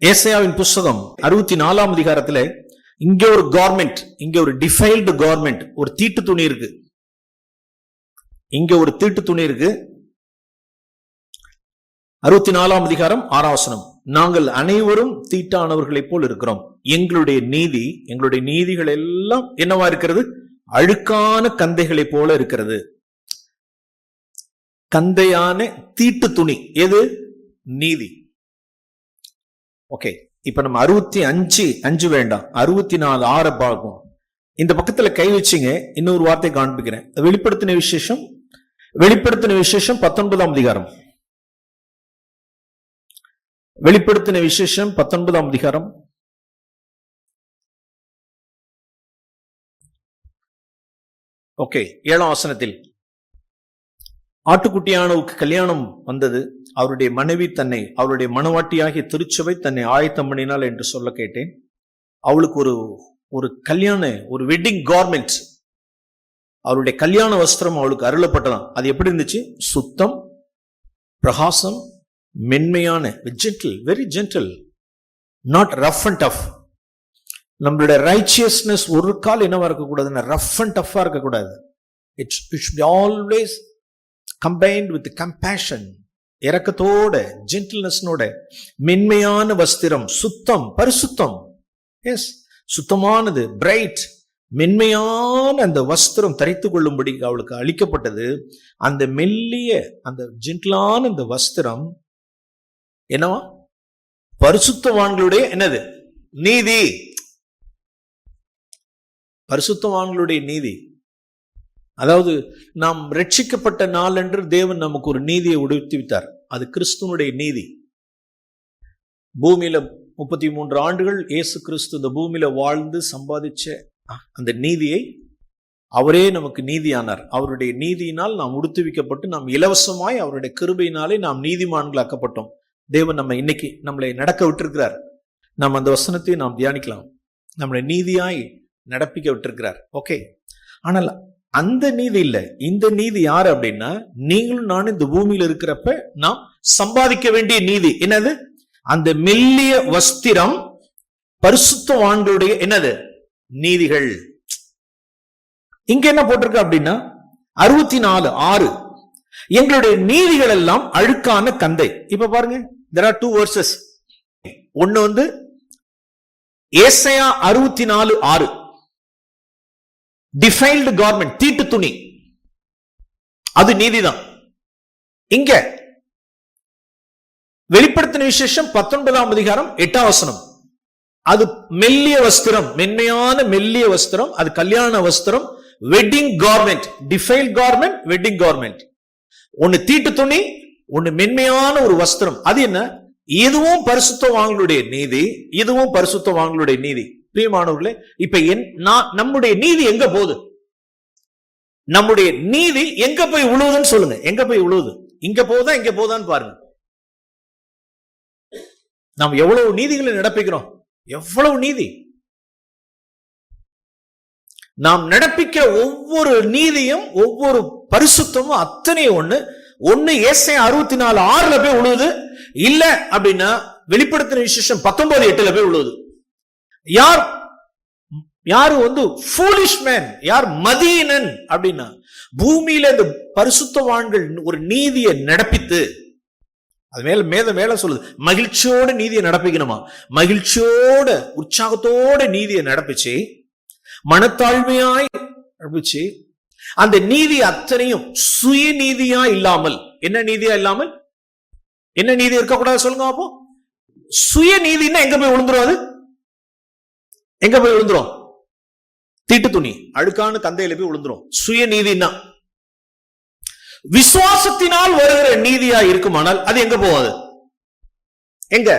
ஏசாயாவின் புஸ்தகம் 64ஆம் அதிகாரத்துல இங்க ஒரு கார்மெண்ட், இங்க ஒரு டிஃபைல்டு கார்மெண்ட், ஒரு தீட்டு துணி இருக்கு. இங்க ஒரு தீட்டு துணி இருக்கு. 64ஆம் அதிகாரம் 6ஆம் வசனம், நாங்கள் அனைவரும் தீட்டானவர்களைப் போல் இருக்கிறோம், எங்களுடைய நீதிகள் எல்லாம் என்னவா இருக்கிறது? அழுக்கான கந்தைகளை போல இருக்கிறது. கந்தையான தீட்டு துணி எது? நீதி. ஓகே, இப்ப நம்ம 65 வேண்டாம், 64:6 பார்ப்போம். இந்த பக்கத்துல கை வச்சிங்க, இன்னொரு வார்த்தை காண்பிக்கிறேன். வெளிப்படுத்தின விசேஷம் 19ஆம் அதிகாரம். வெளிப்படுத்தின விசேஷம் 19ஆம் அதிகாரம். ஓகே, 7ஆம் வசனத்தில், ஆட்டுக்குட்டியானவுக்கு கல்யாணம் வந்தது, அவருடைய மனைவி தன்னை அவருடைய மணவாட்டியாகிய திருச்சபை தன்னை ஆயத்தம் பண்ணினாள் என்று சொல்ல கேட்டேன். அவளுக்கு ஒரு கல்யாண, ஒரு வெட்டிங் கார்மெண்ட், அவருடைய கல்யாண வஸ்திரம் அவளுக்கு அருளப்பட்டதாம். அது எப்படி இருந்துச்சு? சுத்தம், பிரகாசம், மென்மையான, gentle, very gentle, not rough and tough. நம்மளுடைய ரைச்சியஸ்னஸ் ஒரு கால் என்னவா இருக்கக்கூடாதுன்னா ரஃப் அண்ட் டஃபா இருக்கக்கூடாது. It should be always combined with compassion, இரக்கத்தோட, ஜென்டில்னஸ்னோட. மென்மையான வஸ்திரம், சுத்தம், பரிசுத்தம், எஸ், சுத்தமானது, பிரைட், மென்மையான அந்த வஸ்திரம் தரித்து கொள்ளும்படி அவளுக்கு அளிக்கப்பட்டது. அந்த மெல்லிய, அந்த ஜென்டிலான அந்த வஸ்திரம் என்னவா? பரிசுத்தவான்களுடைய என்னது? நீதி. பரிசுத்தவான்களுடைய நீதி. அதாவது நாம் ரட்சிக்கப்பட்ட நாள் என்று தேவன் நமக்கு ஒரு நீதியை உடுத்திவிட்டார். அது கிறிஸ்துவனுடைய நீதி. பூமியில 33 ஆண்டுகள் இயேசு கிறிஸ்து இந்த பூமியில வாழ்ந்து சம்பாதிச்ச அந்த நீதியை அவரே நமக்கு நீதியானார். அவருடைய நீதியினால் நாம் உடுத்துவிக்கப்பட்டு நாம் இலவசமாய் அவருடைய கிருபையினாலே நாம் நீதிமான்களாக்கப்பட்டோம். தேவன் நம்ம இன்னைக்கு நம்மளை நடக்க விட்டிருக்கிறார். நாம் அந்த வசனத்தை நாம் தியானிக்கலாம். நம்மளை நீதியாய் நடப்பிக்க விட்டிருக்கிறார். ஓகே, ஆனால் அந்த நீதி இல்ல, இந்த நீதி யாரு அப்படின்னா, நீங்களும் நானும் இந்த பூமியில இருக்கிறப்ப நாம் சம்பாதிக்க வேண்டிய நீதி. என்னது? அந்த மெல்லிய வஸ்திரம், பரிசுத்தவான்களுடைய என்னது? நீதிகள். இங்க என்ன போட்டிருக்கு அப்படின்னா 64:6, எங்களுடைய நீதிகள் எல்லாம் அழுக்கான கந்தை. இப்ப பாருங்க, there are two verses. ஒன்னு வந்து ஏசாயா 64:6, டிஃபைல்டு கார்மெண்ட், தீட்டு துணி, அது நீதிதான். இங்க வெளிப்படுத்தின விசேஷம் 19ஆம் அதிகாரம் 8ஆம் வசனம், அது மெல்லிய வஸ்திரம், மென்மையான மெல்லிய வஸ்திரம், அது கல்யாண வஸ்திரம், wedding garment, defiled garment, wedding garment. ஒன்னு தீட்டு துணி, ஒன்னு மென்மையான ஒரு வஸ்திரம். அது என்ன? இதுவும் பரிசுத்தவான்களுடைய நீதி, இதுவும் பரிசுத்தவான்களுடைய நீதி. பிரியமானவர்களே, இப்ப நம்முடைய நீதி எங்க போகுது? நம்முடைய நீதி எங்க போய் உழுவுதுன்னு சொல்லுங்க. எங்க போய் உழுவுது? இங்க போதா இங்க போதான்னு பாருங்க. நாம் எவ்வளவு நீதிகளை நடப்பிக்கிறோம்? எவ்வளவு நீதி நாம் நடப்பிக்கிற ஒவ்வொரு நீதியும், ஒவ்வொரு பரிசுத்தமும் அத்தனை ஒன்னு ஏசாயா 64:6 போய் உழுவுது. இல்ல அப்படின்னா வெளிப்படுத்தின விசேஷம் 19:8 போய் உழுவுது. யாரு வந்து ஃபூலிஷ் மேன், யார் மதியனன் அப்படின்னா, பூமியில இந்த பரிசுத்தவான்கள் ஒரு நீதியை நடப்பித்து, அது மேல சொல்லுது, மகிழ்ச்சியோட நீதியை நடப்பிக்கணுமா? மகிழ்ச்சியோட, உற்சாகத்தோட நீதியை நடப்பிச்சு, மனத்தாழ்மையாய் நடப்பிச்சு, அந்த நீதி அத்தனையும் சுயநீதியா இல்லாமல், என்ன நீதியா இல்லாமல், என்ன நீதி இருக்கக்கூடாது சொல்லுங்க. அப்போ சுயநீதினா எங்க போய் விழுந்துரும்? அது எங்க போய் விழுந்துரும்? தீட்டு துணி, அழுக்கான கந்தையில போய் விழுந்துரும். சுயநீதினா விசுவாசத்தினால் வருகிற நீதியா இருக்குமானால் அது எங்க போகாது? எங்க?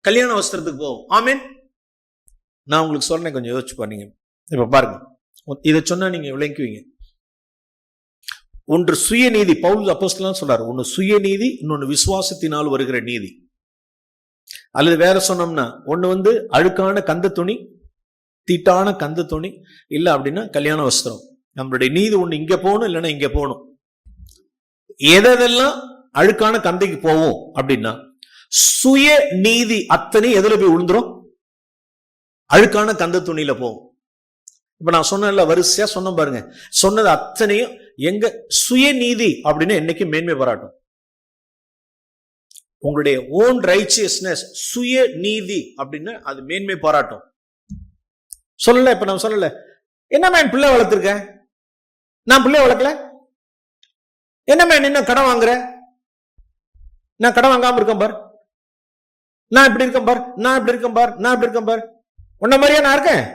கல்யாண வஸ்திரத்துக்கு போகும். ஆமென். நான் உங்களுக்கு சொன்னேன், கொஞ்சம் யோசிச்சு பாருங்க. இப்ப பாருங்க, இதை சொன்னா நீங்க விளங்குவீங்க. ஒன்று சுயநீதி, பவுல் அப்போஸ்தலன் சொல்றாரு, ஒன்னு சுயநீதி, இன்னொன்னு விசுவாசத்தினால் வருகிற நீதி. அல்லது வேற சொன்னோம்னா, ஒன்னு வந்து அழுக்கான கந்த துணி, தீட்டான கந்த துணி, இல்ல அப்படின்னா கல்யாண வஸ்திரம். நம்மளுடைய நீதி ஒண்ணு இங்க போகணும், இல்லைன்னா இங்க போகணும். எதெல்லாம் அழுக்கான கந்தைக்கு போவோம் அப்படின்னா, சுய நீதி அத்தனை எதுல போய் விழுந்துரும்? அழுக்கான கந்த துணியில போகும். இப்ப நான் சொன்ன வரிசையா சொன்ன பாருங்க, சொன்னது அத்தனையும் எங்க சுய நீதி அப்படின்னு என்னைக்கு மேன்மை பாராட்டும். உங்களுடைய ஓன் ரைச்சியஸ்னஸ், சுய நீதி அப்படின்னு அது மேன்மை பாராட்டும். சொல்லல, இப்ப நான் சொல்லல, என்ன மேன் பிள்ளை வளர்த்திருக்க, நான் பிள்ளை வளர்க்கல, என்ன மேன் என்ன கடன் வாங்குற, நான் கடன் வாங்காம இருக்கேன் பார், நான் இப்படி இருக்கேன் பார், நான் இப்படி இருக்கேன் பார், நான் இப்படி இருக்கேன் பார், உன்ன மாதிரியா நான் இருக்கேன்,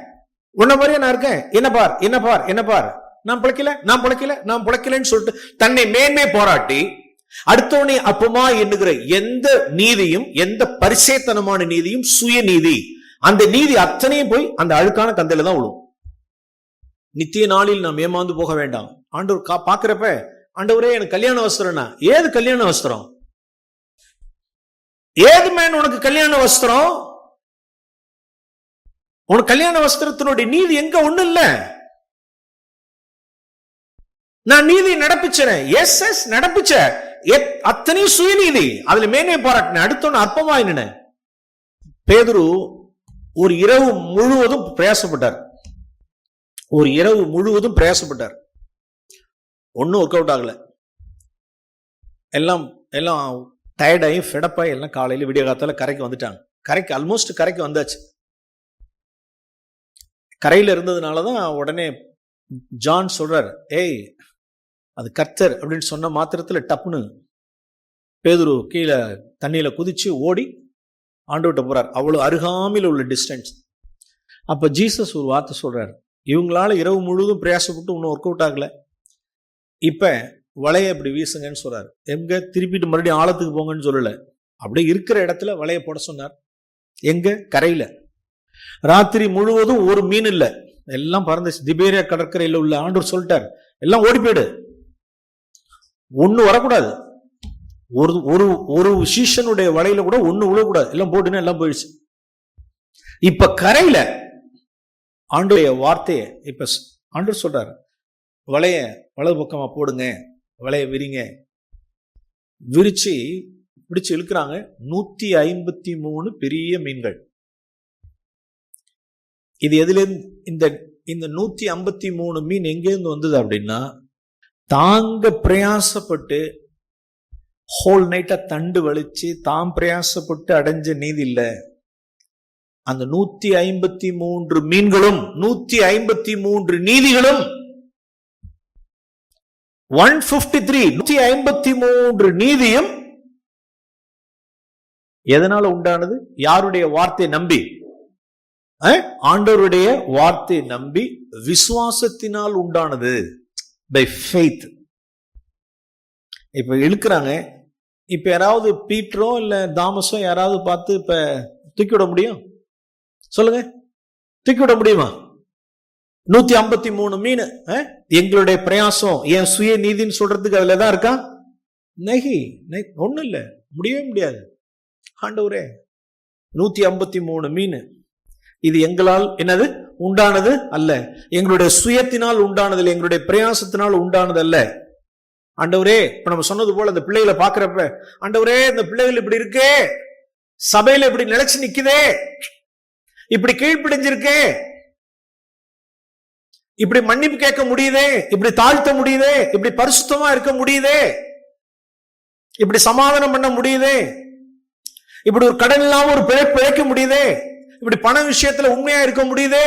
உன்ன மாதிரியா நான் இருக்கேன், என்ன பார் என்ன பார் என்ன பார், நான் பிழைக்கல நான் பிழைக்கல நான் பிழைக்கலன்னு சொல்லிட்டு தன்னை மேன்மை போராட்டி அடுத்தவனை அப்பமா எண்ணுகிற எந்த நீதியும், எந்த பரிசேத்தனமான நீதியும் சுய நீதி. அந்த நீதி அத்தனையும் போய் அந்த அழுக்கான கந்தையில தான் விழும். நித்திய நாளில் நாம் ஏமாந்து போக வேண்டாம். ஆண்டவர் பாக்குறப்ப, ஆண்டவரே எனக்கு கல்யாண வஸ்திரம்னா, ஏது கல்யாண வஸ்திரம், ஏது மேன் உனக்கு கல்யாண வஸ்திரம், உனக்கு கல்யாண வஸ்திரத்தினுடைய நீதி எங்க? ஒண்ணு இல்ல. நான் நீதி நடப்பிச்சேன், எஸ் எஸ் நடப்பிச்ச, அத்தனையும் சுயநீதி, அதுல மேன்மை பாராட்டின, அடுத்தவன அற்பமா என்ன. பேதுரு ஒரு இரவு முழுவதும் பிரயாசப்பட்டார், ஒரு இரவு முழுவதும் பிரயாசப்பட்டார், ஒன்னும் ஒர்க் அவுட் ஆகல. எல்லாம் எல்லாம் டயர்டாகி ஃபெடப்பாகி எல்லாம் காலையில விடிய காத்தால கரைக்கு வந்துட்டாங்க. கரைக்கு ஆல்மோஸ்ட் கரைக்கு வந்தாச்சு. கரையில இருந்ததுனாலதான் உடனே ஜான் சொல்றார், ஏய் அது கர்த்தர் அப்படின்னு சொன்ன மாத்திரத்துல டப்புன்னு பேதுரு கீழே தண்ணியில குதிச்சு ஓடி ஆண்டவர்கிட்ட போறார். அவ்வளவு அருகாமையில் உள்ள டிஸ்டன்ஸ். அப்ப ஜீசஸ் ஒரு வார்த்தை சொல்றாரு, இவங்களால இரவு முழுவதும் பிரயாசப்பட்டு இன்னும் ஒர்க் அவுட் ஆகல, இப்ப வலைய இப்படி வீசுங்கன்னு சொல்றாரு. எங்க திருப்பிட்டு மறுபடியும் ஆழத்துக்கு போங்கன்னு சொல்லல, அப்படியே இருக்கிற இடத்துல வலைய போட சொன்னார். எங்க? கரையில. ராத்திரி முழுவதும் ஒரு மீன் இல்ல, எல்லாம் பறந்துச்சு. திபேரியா கடற்கரையில் உள்ள ஆண்டவர் சொல்லிட்டார், எல்லாம் ஓடி போயிடு, ஒண்ணு வரக்கூடாது, ஒரு ஒரு ஒரு சீஷனுடைய வலையில கூட ஒண்ணு விழக்கூடாது, எல்லாம் போட்டுன்னு எல்லாம் போயிடுச்சு. இப்ப கரையில ஆண்டோடைய வார்த்தைய இப்ப ஆண்டவர் சொல்றாரு, வலைய வலது பக்கமா போடுங்க, வலைய விரிங்க. விரிச்சு பிடிச்சு இழுக்கிறாங்க. 153 பெரிய மீன்கள். இது எதுல இந்த இந்த 153 மீன் எங்கேருந்து வந்தது அப்படின்னா, தாங்க பிரயாசப்பட்டு ஹோல் நைட்டா தண்டு வலிச்சு தாம் பிரயாசப்பட்டு அடைஞ்ச நீதி இல்ல. அந்த 153 மீன்களும் 153 நீதிகளும் 153 153 நீதியும் எதனால உண்டானது? யாருடைய வார்த்தை நம்பி? ஆண்டவருடைய வார்த்தை நம்பி விசுவாசத்தினால் உண்டானது. By faith. இப்ப இழுக்கிறாங்க. இப்ப யாராவது பீட்டரோ இல்ல தாமஸோ யாராவது பார்த்து இப்ப தூக்கி விட முடியும்? சொல்லுங்க, தூக்கி விட முடியுமா? 153 மீன் எங்களுடைய பிரயாசம், என் சுய நீதின்னு சொல்றதுக்கு அதுலதான் இருக்கா? நகி ஒண்ணும் இல்ல, முடியவே முடியாது. ஆண்டவரே 153 மீன், இது எங்களால் என்னது உண்டானது அல்ல, எங்களுடைய சுயத்தினால் உண்டானது, எங்களுடைய பிரயாசத்தினால் உண்டானது அல்ல. ஆண்டவரே, இப்ப நம்ம சொன்னது போல இந்த பிள்ளைகளை பாக்குறப்ப, ஆண்டவரே இந்த பிள்ளைகள் இப்படி இருக்கே, சபையில இப்படி நிலைச்சு நிக்குதே, இப்படி கீழ்ப்பிடிஞ்சிருக்கே, இப்படி மன்னிப்பு கேட்க முடியுதே, இப்படி தாழ்த்த முடியுதே, இப்படி பரிசுத்தமா இருக்க முடியுதே, இப்படி சமாதானம் பண்ண முடியுதே, இப்படி ஒரு கடன் இல்லாம ஒரு பிழைக்க முடியுதே, இப்படி பண விஷயத்துல உண்மையா இருக்க முடியுதே.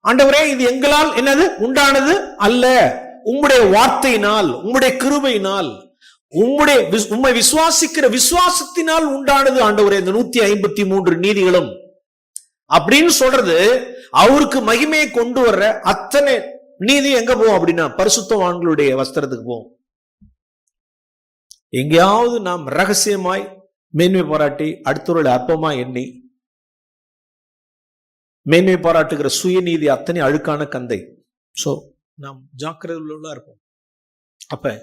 ஆண்டவரே, இது எங்களால் என்னது உண்டானது அல்ல, உம்முடைய வார்த்தையினால், உம்முடைய கிருபையினால், உம்மை விசுவாசிக்கிற விசுவாசத்தினால் உண்டானது ஆண்டவரே இந்த 153 நீதிகளும் அப்படின்னு சொல்றது. அவருக்கு மகிமையை கொண்டு வர்ற அத்தனை நீதி எங்க போகும் அப்படின்னா பரிசுத்தவான்களுடைய வஸ்திரத்துக்கு போகும். எங்கேயாவது நாம் ரகசியமாய் மேன்மை பாராட்டி அடுத்தவருடைய அற்பமா எண்ணி மேன்மை பாராட்டுகிற சுயநீதி அத்தனை அழுக்கான கந்தை. சோ நாம் ஜாக்கிரதையா இருப்போம். அப்ப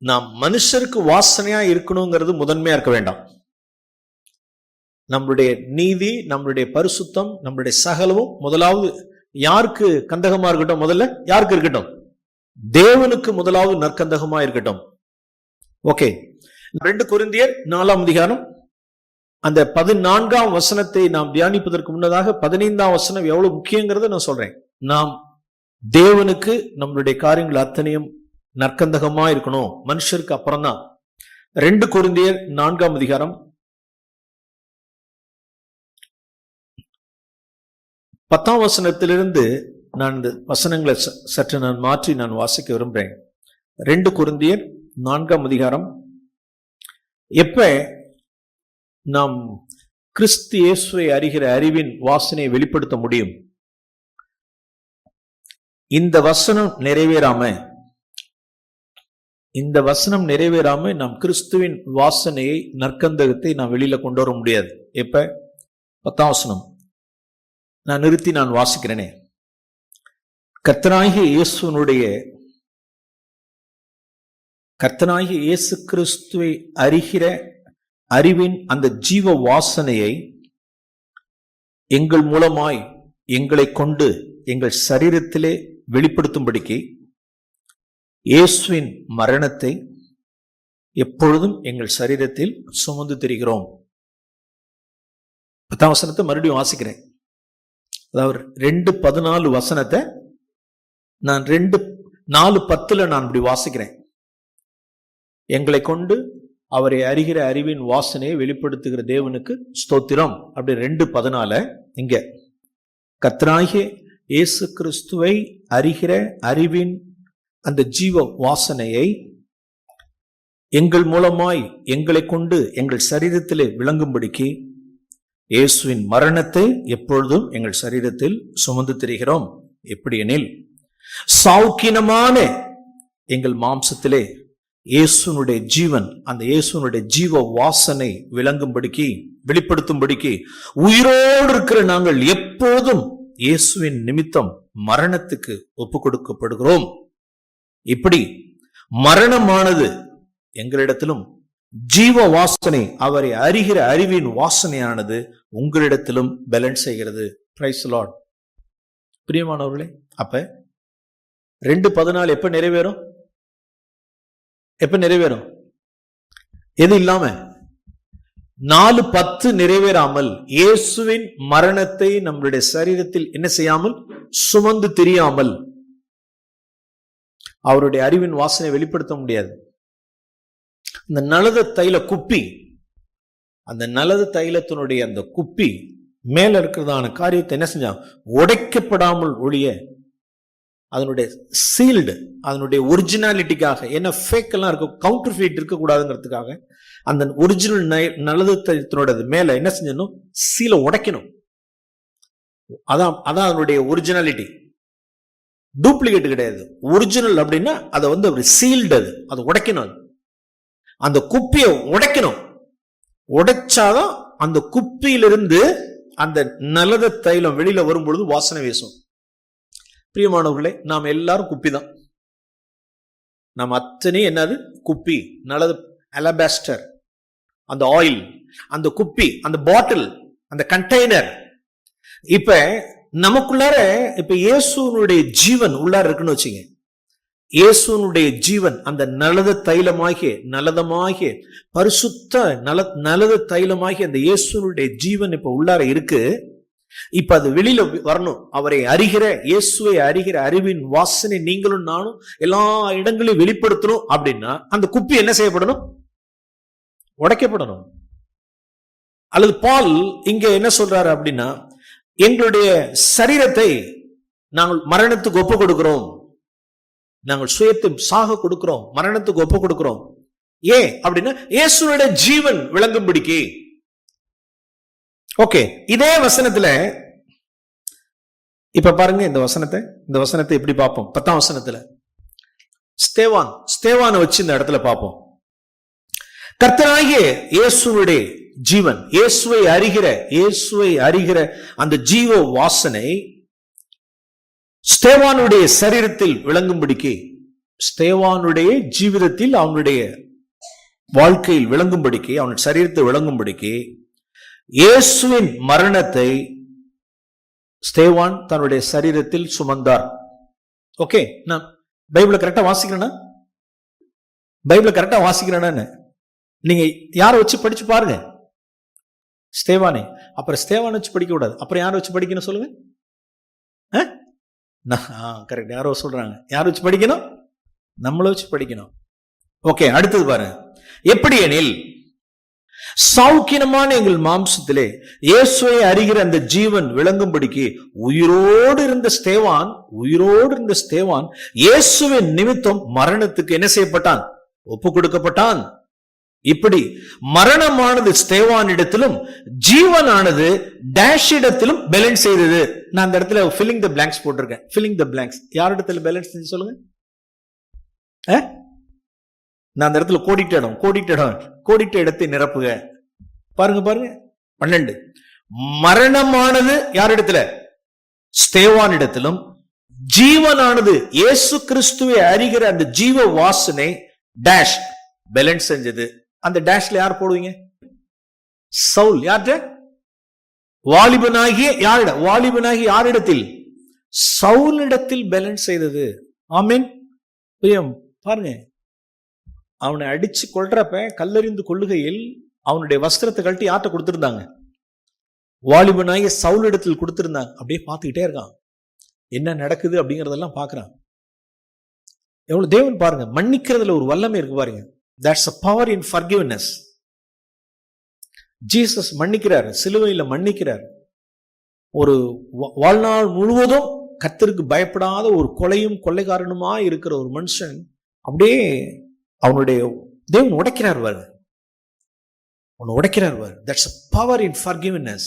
நாம் மனுஷருக்கு வாசனையா இருக்கணுங்கிறது முதன்மையா இருக்க வேண்டாம். நம்மளுடைய நீதி, நம்மளுடைய பரிசுத்தம், நம்மளுடைய சகலமும் முதலாவது யாருக்கு கந்தகமா இருக்கட்டும்? முதல்ல யாருக்கு இருக்கட்டும்? தேவனுக்கு முதலாவது நற்கந்தகமா இருக்கட்டும். ஓகே, 2 கொரிந்தியர் 4ஆம் அதிகாரம் அந்த 14ஆம் வசனத்தை நாம் தியானிப்பதற்கு முன்னதாக 15ஆம் வசனம் எவ்வளவு முக்கியங்கிறத நான் சொல்றேன். நாம் தேவனுக்கு நம்மளுடைய காரியங்கள் அத்தனையும் நற்கந்தகமா இருக்கணும், மனுஷருக்கு அப்புறம் தான். 2 கொரிந்தியர் 4ஆம் அதிகாரம் 10ஆம் வசனத்திலிருந்து நான் இந்த வசனங்களை சற்று நான் மாற்றி நான் வாசிக்க விரும்புகிறேன். 2 கொரிந்தியர் 4ஆம் அதிகாரம். எப்ப நாம் கிறிஸ்து இயேசுவை அறிகிற அறிவின் வாசனையை வெளிப்படுத்த முடியும்? இந்த வசனம் நிறைவேறாம நாம் கிறிஸ்துவின் வாசனையை, நற்கந்தகத்தை நாம் வெளியில கொண்டு வர முடியாது. எப்ப? 10ஆம் வசனம் நான் நிறுத்தி நான் வாசிக்கிறேனே. கர்த்தராகிய இயேசு கிறிஸ்துவை அறிகிற அறிவின் அந்த ஜீவ வாசனையை எங்கள் மூலமாய் எங்களை கொண்டு எங்கள் சரீரத்திலே வெளிப்படுத்தும்படிக்கு இயேசுவின் மரணத்தை எப்பொழுதும் எங்கள் சரீரத்தில் சுமந்து திரிகிறோம். 10ஆம் வசனத்தை மறுபடியும் வாசிக்கிறேன். அதாவது 2:14 வசனத்தை நான் 2:4:10 நான் இப்படி வாசிக்கிறேன். எங்களை கொண்டு அவரை அறிகிற அறிவின் வாசனையை வெளிப்படுத்துகிற தேவனுக்கு ஸ்தோத்திரம். அப்படி 2:14 இங்க கர்த்தராகிய இயேசு கிறிஸ்துவை அறிகிற அறிவின் அந்த ஜீவ வாசனையை எங்கள் மூலமாய் எங்களை கொண்டு எங்கள் சரீரத்திலே விளங்கும்படிக்கு இயேசுவின் மரணத்தை எப்பொழுதும் எங்கள் சரீரத்தில் சுமந்து திரிகிறோம். எப்படி எனில், சௌக்கியமான எங்கள் மாம்சத்திலே இயேசுனுடைய ஜீவன், அந்த இயேசுனுடைய ஜீவ வாசனை விளங்கும்படிக்கு, வெளிப்படுத்தும்படிக்கு உயிரோடு இருக்கிற நாங்கள் எப்போதும் இயேசுவின் நிமித்தம் மரணத்துக்கு ஒப்பு கொடுக்கப்படுகிறோம். இப்படி மரணமானது எங்களிடத்திலும், ஜீவ வாசனை அவரை அறிகிற அறிவின் வாசனையானது உங்களிடத்திலும் பேலன்ஸ் செய்கிறது. Praise the Lord. பிரியமானவர்களே, அப்ப 2:14 எப்ப நிறைவேறும்? எது இல்லாம 4:10 நிறைவேறாமல், இயேசுவின் மரணத்தை நம்முடைய சரீரத்தில் என்ன செய்யாமல், சுமந்து தெரியாமல் அவருடைய அறிவின் வாசனை வெளிப்படுத்த முடியாது. இந்த நலத தைல குப்பி, அந்த நலத தைலத்தினுடைய அந்த குப்பி மேல இருக்கிறதான காரியத்தை என்ன செஞ்சான், உடைக்கப்படாமல் ஒழிய அதனுடைய சீல்டு, அதனுடைய ஒரிஜினாலிட்டிக்காக, என்ன ஃபேக் எல்லாம் இருக்க, கவுண்டர் ஃபீட் இருக்கக்கூடாதுங்கிறதுக்காக அந்த ஒரிஜினல் நலத தைலத்தினோட மேல என்ன செஞ்சணும், சீலை உடைக்கணும். அதான் அதனுடைய ஒரிஜினாலிட்டி. டூப்ளிகேட் கிடையாது. ஒரிஜினல் அப்படின்னா அதை ஒரு சீல்டு, அது உடைக்கணும். அந்த குப்பியை உடைக்கணும். உடைச்சாதான் அந்த குப்பியிலிருந்து அந்த நலத தைலம் வெளியில வரும்பொழுது வாசனை வீசும். பிரியமானவர்களே, நாம் எல்லாரும் குப்பி தான். நாம் அத்தனை என்னது, குப்பி. நலத அலபாஸ்டர், அந்த ஆயில், அந்த குப்பி, அந்த பாட்டில், அந்த கண்டெய்னர். இப்ப நமக்குள்ளார இப்ப இயேசுனுடைய ஜீவன் உள்ளார இருக்குன்னு வச்சுங்க. இயேசுனுடைய ஜீவன் அந்த நலத தைலமாகிய, நலதமாகிய பரிசுத்த நலத தைலமாகிய அந்த இயேசுனுடைய ஜீவன் இப்ப உள்ளார இருக்கு. இப்ப அது வெளியில வரணும். அவரை அறிகிற, இயேசுவை அறிகிற அறிவின் வாசனை நீங்களும் நானும் எல்லா இடங்களையும் வெளிப்படுத்தணும். அப்படின்னா அந்த குப்பி என்ன செய்யப்படணும், உடைக்கப்படணும். அல்லது பால் இங்க என்ன சொல்றாரு அப்படின்னா, எங்களுடைய சரீரத்தை நாங்கள் மரணத்துக்கு ஒப்பு கொடுக்கிறோம், நாங்கள் சுயத்தை சாக கொடுக்கிறோம், மரணத்துக்கு ஒப்பு கொடுக்கிறோம். ஏன் அப்படின்னா இயேசுவோட ஜீவன் விளங்கும்படிக்கு. ஓகே, இதே வசனத்துல இப்ப பாருங்க, இந்த வசனத்தை எப்படி பார்ப்போம்? 10ஆம் வசனத்துல ஸ்தேவானை வச்சு இந்த இடத்துல பார்ப்போம். கர்த்தராகிய இயேசுவுடைய ஜீவன், இயேசுவை அறிகிற அந்த ஜீவ வாசனை ஸ்தேவானுடைய சரீரத்தில் விளங்கும்படிக்கு, ஸ்தேவானுடைய ஜீவிதத்தில், அவனுடைய வாழ்க்கையில் விளங்கும்படிக்கு, அவன் சரீரத்தை விளங்கும்படிக்கு இயேசுவின் மரணத்தை ஸ்தேவான் தன்னுடைய சரீரத்தில் சுமந்தார். ஓகே, நான் பைபிளை கரெக்டா வாசிக்கிறேன்னா நீங்க யாரை வச்சு படிச்சு பாருங்க, ஸ்தேவானே. அப்புறம் ஸ்தேவானை வச்சு படிக்க கூடாது, அப்புறம் யாரை வச்சு படிக்கணும் சொல்லுங்க? கரெக்ட், யாரோ சொல்றாங்க யாரை வச்சு படிக்கணும்? நம்மளை வச்சு படிக்கணும். ஓகே, அடுத்தது பாருங்க. எப்படி எனில் சௌக்கியமான எங்கள் மாம்சத்திலே இயேசுவை அறிகிற அந்த ஜீவன் விளங்கும்படிக்கு உயிரோடு இருந்த ஸ்தேவான் இயேசுவின் நிமித்தம் மரணத்துக்கு என்ன செய்யப்பட்டான்? ஒப்பு கொடுக்கப்பட்டான். இப்படி மரணமானது ஸ்தேவானிடத்திலும் ஜீவனானது டேஷ் இடத்திலும் பேலன்ஸ் செய்தது. நான் அந்த இடத்துல ஃபில்லிங் த பிளாங்க்ஸ் போட்டிருக்கேன். ஃபில்லிங் த பிளாங்க்ஸ் யாரிடத்துல பேலன்ஸ் செஞ்சு சொல்லுங்க? நான் அந்த இடத்துல கோடிட்ட இடத்தை நிரப்புக. பாருங்க 12. மரணமானது யாரிடத்துல? ஸ்தேவானிடத்திலும் ஜீவனானது இயேசு கிறிஸ்துவை அறிகிற அந்த ஜீவ வாசனை டேஷ் பேலன்ஸ் செஞ்சது. அந்த டேஷ்ல யார் போடுவீங்க? சவுல். யார்கிட்ட? வாலிபனாகிய யாரிடத்தில்? சவுலிடத்தில் பேலன்ஸ் செய்தது. ஆமென். பாருங்க, அவனை அடிச்சு கொல்றப்ப கல்லறிந்து கொள்ளுகையில் அவனுடைய வஸ்திரத்தை கழட்டி யார்ட்ட கொடுத்திருந்தாங்க? வாலிபனாகிய சவுலிடத்தில் கொடுத்திருந்தாங்க. அப்படியே பார்த்துக்கிட்டே இருக்கான், என்ன நடக்குது அப்படிங்கறதெல்லாம் பார்க்கறான். எவ்வளவு தேவன் பாருங்க, மன்னிக்கிறதுல ஒரு வல்லமை இருக்கு பாருங்க. That's a power in forgiveness. Jesus மன்னிக்கிறார், சிலுவையில மன்னிக்கிறார். ஒரு வாழ்நாள் முழுவதும் கர்த்தருக்கு பயப்படாத ஒரு கொள்ளைக்காரனுமா இருக்கிற ஒரு மனுஷன் அப்படியே அவனுடைய தேவன் உடைக்கிறார் பாருங்க. That's a power in forgiveness.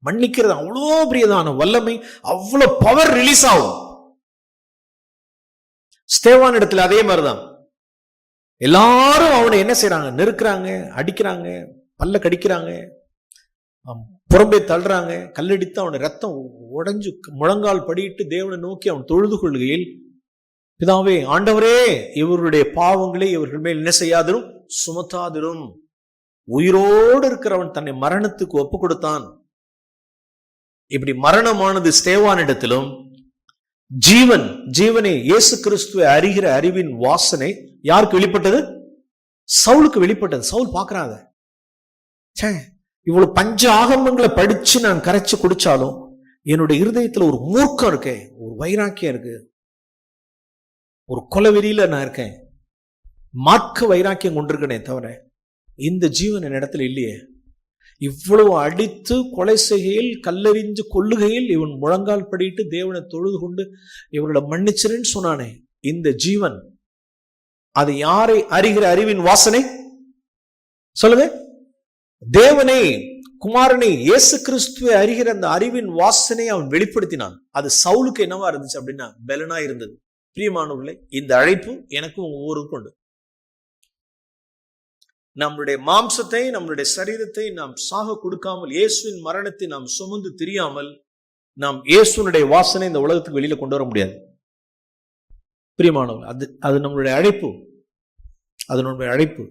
மன்னிக்கிறது அவ்வளோ பிரியதான வல்லமை, அவ்வளோ பவர் ரிலீஸ் ஆகும். ஸ்தேவான் இடத்துல அதே மாதிரிதான். எல்லாரும் அவனை என்ன செய்யறாங்க? நெருக்கிறாங்க, அடிக்கிறாங்க, பல்ல கடிக்கிறாங்க, புறம்பே தள்ளுறாங்க, கல்லடித்து அவனை ரத்தம் உடைஞ்சு முழங்கால் படிட்டு தேவனை நோக்கி அவன் தொழுது கொள்கையில், பிதாவே, ஆண்டவரே, இவருடைய பாவங்களை இவர்கள் மேல் என்ன செய்யாதிரும், சுமத்தாதிரும். உயிரோடு இருக்கிறவன் தன்னை மரணத்துக்கு ஒப்பு கொடுத்தான். இப்படி மரணமானது ஸ்தேவானிடத்திலும் ஜீவனை இயேசு கிறிஸ்துவை அறிகிற அறிவின் வாசனை யாருக்கு வெளிப்பட்டது? சவுலுக்கு வெளிப்பட்டது. சவுல் பார்க்கறாங்க, இவ்வளவு பஞ்ச ஆகமங்களை படிச்சு நான் கரைச்சு குடிச்சாலும் என்னுடைய இருதயத்துல ஒரு மூர்க்கம் இருக்கே, ஒரு வைராக்கியம் இருக்கு, ஒரு கொலவெறியில நான் இருக்கேன், மார்க்க வைராக்கியம் கொண்டிருக்கனே தவிர இந்த ஜீவன் என் இடத்துல இல்லையே. இவ்வளவு அடித்து கொலை செய்கையில், கல்லெறிஞ்சு கொள்ளுகையில் இவன் முழங்கால் படிட்டு தேவனை தொழுது கொண்டு இவர்களை மன்னிச்சிருன்னு சொன்னானே, இந்த ஜீவன் அது யாரை அறிகிற அறிவின் வாசனை சொல்லுங்க? தேவனை, குமாரனை, இயேசு கிறிஸ்துவை அறிகிற அந்த அறிவின் வாசனை அவன் வெளிப்படுத்தினான். அது சவுலுக்கு என்னவா இருந்துச்சு அப்படின்னா பலனா இருந்தது. பிரியமானவர்களே, இந்த அழைப்பு எனக்கும் உங்க ஊருக்கும் உண்டு. நம்முடைய மாம்சத்தை, நம்முடைய சரீரத்தை நாம் சாக கொடுக்காமல், இயேசுவின் மரணத்தை நாம் சுமந்து திரியாமல், நாம் இயேசுனுடைய வாசனை இந்த உலகத்துக்கு வெளியில கொண்டு வர முடியாது. பிரியமானவர்கள், அது நம்மளுடைய அழைப்பு, அது நம்முடைய அழைப்பு.